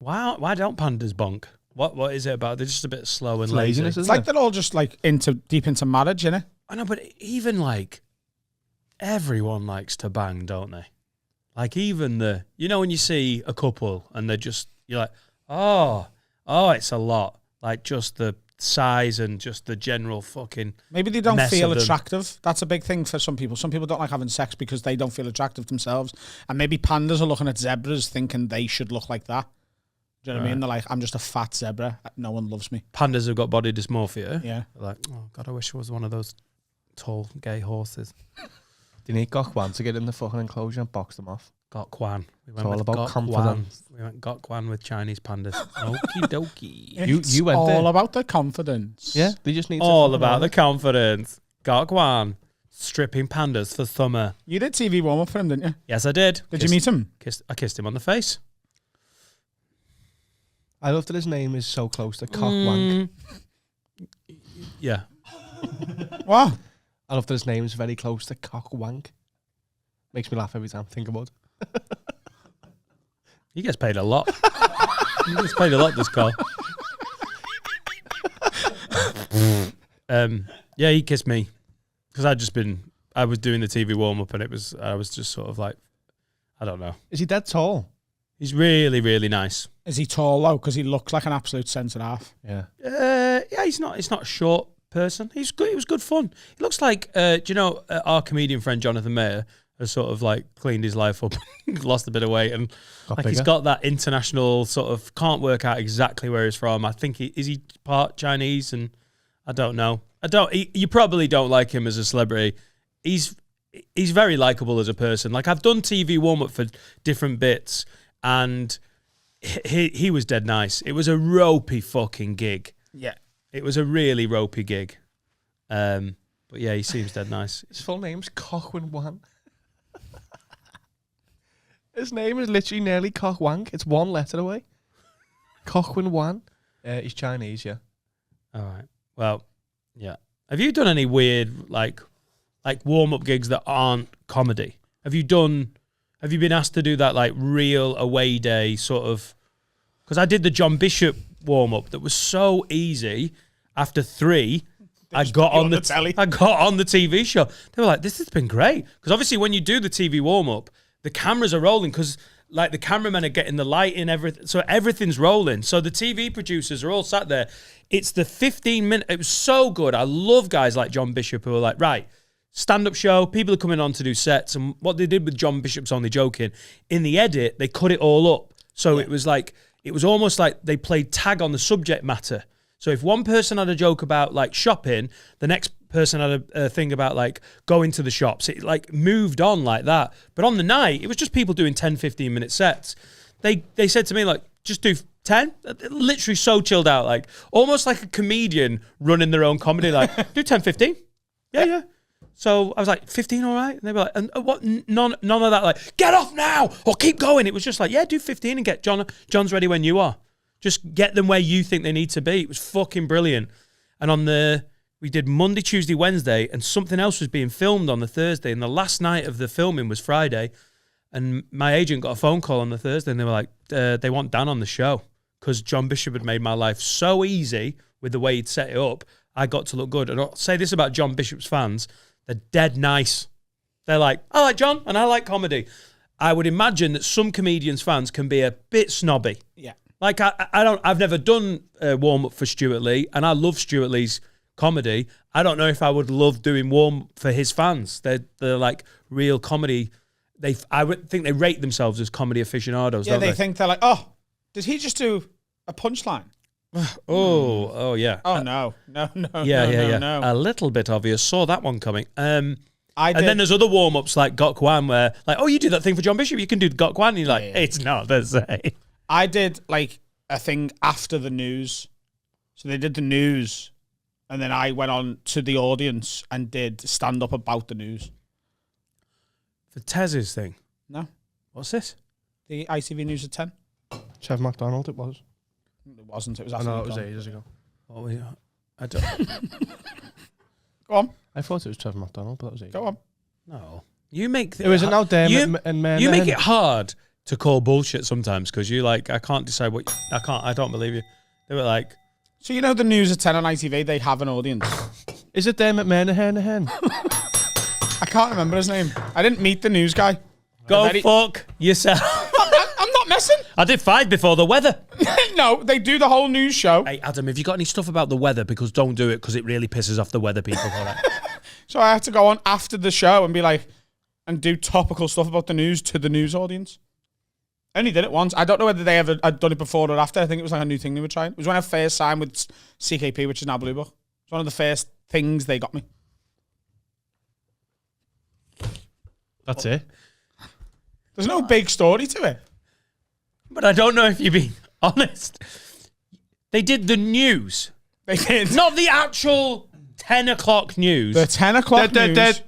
Why don't pandas bonk? What is it about? They're just a bit slow and lazy. Laziness, It's like they're all just like deep into marriage, innit? I know, but even like everyone likes to bang, don't they? Like even when you see a couple and you're like, oh, it's a lot. Like just the size and just the general fucking maybe they don't mess feel of them. attractive. That's a big thing for some people. Some people don't like having sex because they don't feel attractive themselves. And maybe pandas are looking at zebras thinking they should look like that. Do you know what I mean? They're like, I'm just a fat zebra. No one loves me. Pandas have got body dysmorphia. Yeah. They're like, oh God, I wish I was one of those tall gay horses. Do you need Gok Wan to get in the fucking enclosure and box them off? Gok Kwan. We It's all about confidence. We went Gok Kwan with Chinese pandas. Okie dokie. You went all there. about the confidence. Yeah, they just need All to about the confidence. Gok Kwan. Stripping pandas for summer. You did TV warm up for him, didn't you? Yes, I did. Did you meet him? I kissed him on the face. I love that his name is so close to Cock Wank. Yeah. What? I love that his name is very close to Cock Wank. Makes me laugh every time I think about it. He gets paid a lot. He gets paid a lot, this call. Yeah, he kissed me. Because I was doing the TV warm-up and I was just sort of like, I don't know. Is he dead tall? He's really, really nice. Is he tall though? Because he looks like an absolute centre half. Yeah. Yeah, he's not a short person. He's good. It was good fun. He looks like, do you know, our comedian friend Jonathan Mayer has sort of like cleaned his life up, lost a bit of weight, and he's got that international sort of, can't work out exactly where he's from. I think is he part Chinese, and I don't know. You probably don't like him as a celebrity. He's very likable as a person. Like I've done TV warm up for different bits, and he was dead nice. It was a ropey fucking gig. Yeah. It was a really ropey gig. But yeah, he seems dead nice. His full name's Cochwin Wan. His name is literally nearly Cock Wank. It's one letter away. Cochwin Wan. He's Chinese, yeah. All right. Well, yeah. Have you done any weird like warm-up gigs that aren't comedy? Have you been asked to do that like real away day sort of? Because I did the John Bishop warm-up that was so easy. After 3, I got on the telly. I got on the TV show. They were like, "This has been great." Because obviously, when you do the TV warm-up, the cameras are rolling because like the cameramen are getting the light in everything, so everything's rolling. So the TV producers are all sat there. It's the 15-minute. It was so good. I love guys like John Bishop who are like, right, stand-up show. People are coming on to do sets, and what they did with John Bishop's Only Joking, in the edit they cut it all up. So it was almost like they played tag on the subject matter. So if one person had a joke about like shopping, the next person had a thing about like going to the shops. It like moved on like that. But on the night, it was just people doing 10, 15-minute sets. They said to me like, just do 10. Literally so chilled out, like almost like a comedian running their own comedy. Like do 10, 15. Yeah. So I was like, 15, all right? And they were like, and what? None of that. Like, get off now or keep going. It was just like, yeah, do 15 and get John's ready when you are. Just get them where you think they need to be. It was fucking brilliant. And we did Monday, Tuesday, Wednesday, and something else was being filmed on the Thursday. And the last night of the filming was Friday. And my agent got a phone call on the Thursday, and they were like, they want Dan on the show. Because John Bishop had made my life so easy with the way he'd set it up. I got to look good. And I'll say this about John Bishop's fans. They're dead nice. They're like, I like John, and I like comedy. I would imagine that some comedians' fans can be a bit snobby. Yeah. Like I've never done a warm up for Stuart Lee, and I love Stuart Lee's comedy. I don't know if I would love doing warm for his fans. They're like real comedy. I would think they rate themselves as comedy aficionados. Yeah, don't they think they're like, oh, did he just do a punchline? Oh yeah. Oh no. Yeah. No. A little bit obvious. Saw that one coming. And I did. then there's other warm ups like Gok Kwan where like, oh, you do that thing for John Bishop. You can do Gok Kwan. And you're like, it's not the same. I did like a thing after the news. So they did the news, and then I went on to the audience and did stand up about the news. The Tez's thing. No. What's this? The ITV News at 10. Chev McDonald, it was. It wasn't. It was I after. know, it was ages ago. What was it? I don't. Go on. I thought it was Chev McDonald, but that was ages Go on. No. You make It was an out there you make it hard to call bullshit sometimes because you like, I can't decide what, I don't believe you. They were like, So you know the news at 10 on ITV, they have an audience. Is it Dermot Menahan? I can't remember his name. I didn't meet the news guy. go fuck yourself. I'm not messing. I did 5 before the weather. No, they do the whole news show. Hey, Adam, have you got any stuff about the weather? Because don't do it because it really pisses off the weather people. All right. So I had to go on after the show and be like, and do topical stuff about the news to the news audience. I only did it once. I don't know whether they ever had done it before or after. I think it was like a new thing they were trying. It was when I first signed with CKP, which is now Blue Book. It's one of the first things they got me. That's it. There's no big story to it. But I don't know if you're being honest. They did the news. They did. Not the actual 10 o'clock news. The 10 o'clock news.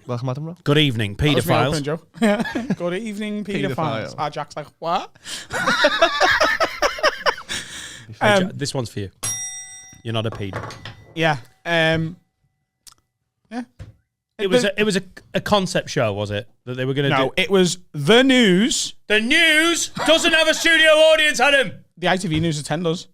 Welcome, Adam Rowe. Good evening, That was my paedophiles. opening joke. Yeah. Good evening, paedophiles. Paedophile. Jack's like, what? This one's for you. You're not a pedo. Yeah. Yeah. It was a concept show, was it? That they were going to do? No, it was the news. The news doesn't have a studio audience, Adam. The ITV News at 10 does.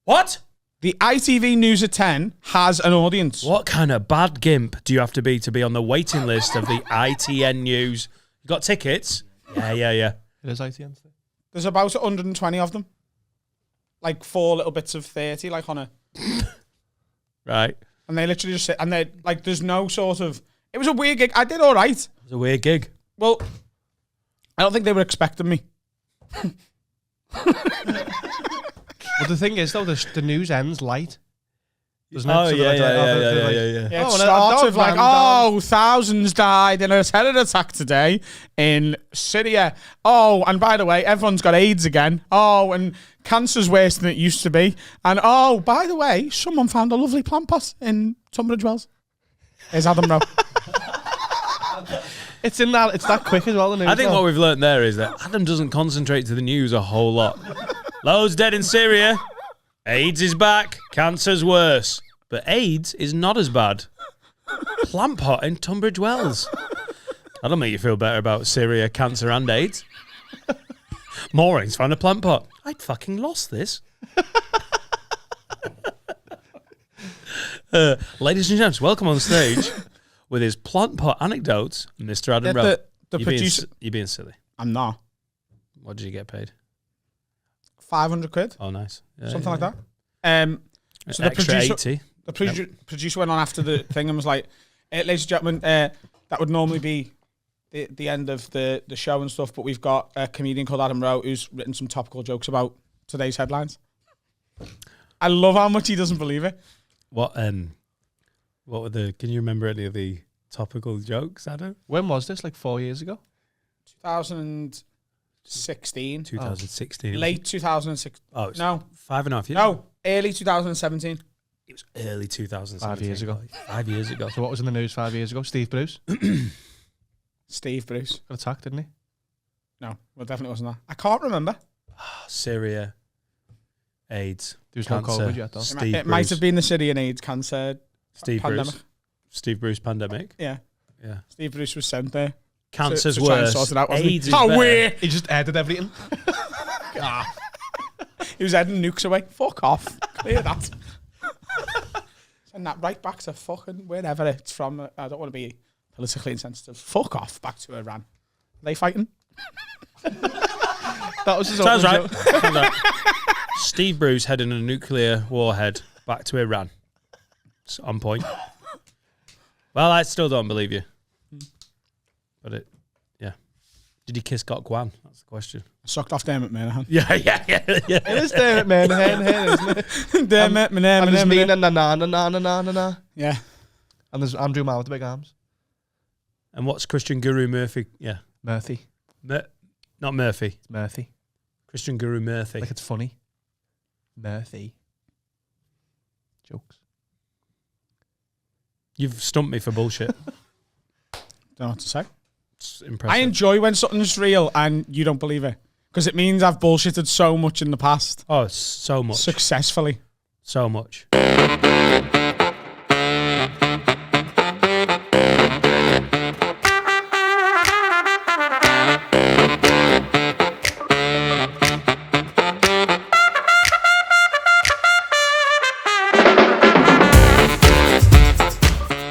What? The ITV News at 10 has an audience. What kind of bad gimp do you have to be on the waiting list of the ITN News? You got tickets? Yeah. It is ITN. There's about 120 of them. Like 4 little bits of 30, like on a... Right. And they literally just sit... And they like, there's no sort of... It was a weird gig. I did all right. It was a weird gig. Well, I don't think they were expecting me. But the thing is, though, the news ends light. Doesn't it? Oh, So yeah. Yeah, it Oh, and a starts dog with like, ran down. thousands died in a terror attack today in Syria. Oh, and by the way, everyone's got AIDS again. Oh, and cancer's worse than it used to be. And oh, by the way, someone found a lovely plant pot in Tunbridge Wells. Here's Adam Rowe. It's that quick as well. The news, I think though. what we've learned there is that Adam doesn't concentrate to the news a whole lot. Loads dead in Syria. AIDS is back. Cancer's worse. But AIDS is not as bad. Plant pot in Tunbridge Wells. That'll make you feel better about Syria, cancer and AIDS. Maureen's found a plant pot. I'd fucking lost this. Ladies and gents, welcome on stage with his plant pot anecdotes, Mr. Adam Rowe. The producer... You're being silly. I'm not. What did you get paid? 500 quid. Oh, nice. Yeah, Something yeah, like that. So the Extra producer... 80. The producer went on after the thing and was like, ladies and gentlemen, that would normally be the end of the show and stuff, but we've got a comedian called Adam Rowe who's written some topical jokes about today's headlines. I love how much he doesn't believe it. What were can you remember any of the topical jokes, Adam? When was this? Like 4 years ago? 2016. 2016. Late 2006. Oh, it's No. 5.5 years. No, early 2017. It was early 2017. 5 years ago. 5 years ago. So what was in the news 5 years ago? Steve Bruce Steve Bruce. got attacked, didn't he? No, well, definitely wasn't that. I can't remember. Syria, AIDS, There was no cancer, COVID yet, though. Steve It Bruce, might have been the Syrian AIDS cancer Steve pandemic. Bruce. Steve Bruce pandemic. Yeah. Yeah. Steve Bruce was sent there. Cancer's to try and worse. sort it out, wasn't he? AIDS is How better. weird. He just edited everything. He was heading nukes away. Fuck off. Clear that. Send that right back to fucking wherever it's from. I don't want to be politically insensitive. Fuck off. Back to Iran. Are they fighting? That was his Sounds opening right. joke. Sounds right. Steve Bruce heading a nuclear warhead back to Iran. It's on point. Well, I still don't believe you. But yeah. Did he kiss Gok Wan? That's the question. Sucked off Dermot Menahan. Yeah. It is Dermot Menahan, isn't it? Dermot And there's me, Menahan. na. Yeah. And there's Andrew Mao with the big arms. And what's Christian Guru Murphy? Yeah. Murphy. Not Murphy. It's Murphy. Christian Guru Murphy. Like it's funny. Murphy. Jokes. You've stumped me for bullshit. Don't know what to say. It's impressive. I enjoy when something's real and you don't believe it. Because it means I've bullshitted so much in the past. Oh, so much. Successfully. So much.